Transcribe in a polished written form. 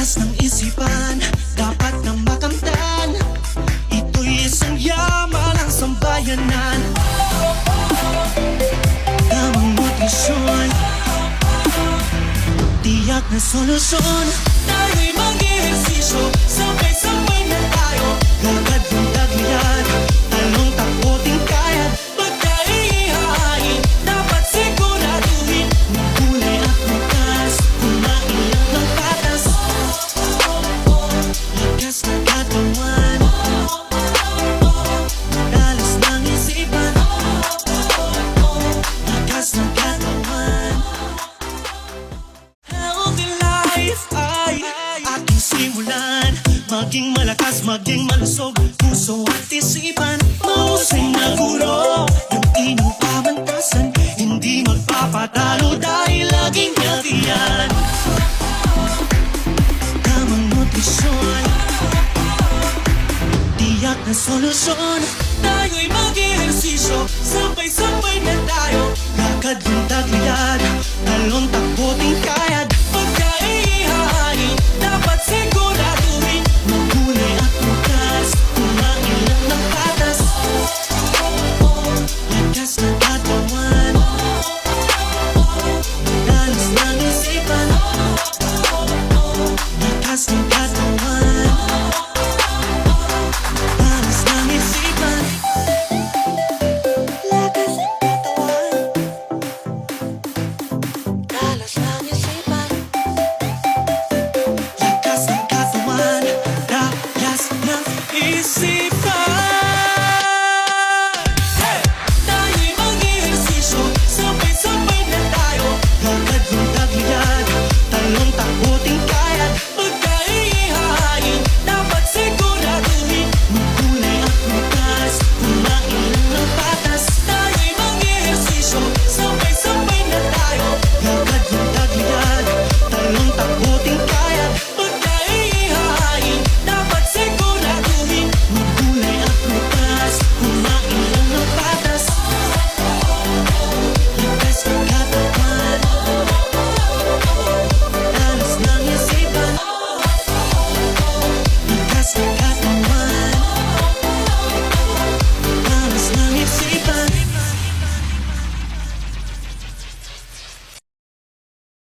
Lakas ng isipan, dapat na makamtan. Ito'y isang yaman ng sambayanan. Tamang nutrisyon, tiyak na solusyon. Tayo'y mag-ehersisyo, sabay-sabay na tayo. Lakad yung taglian, talong takbo tingkayan. Pagka iihain, dapat siguraduhin magulay at bukas, kumain lang ng patas. Lakas ng katawan, dalas ng isipan. Lakas ng katawan, healthy life ay ating simulan. Maging malakas, maging malusog, puso at isipan. Mahusay na guro, yung inyong pamantasan. Hindi magpapatalo dahil laging healthy yan. Tamang nutrisyon, tiyak na solusyon. Tayo'y mag-ehersisyo, sabay-sabay na tayo. Lakad yung taglian, talong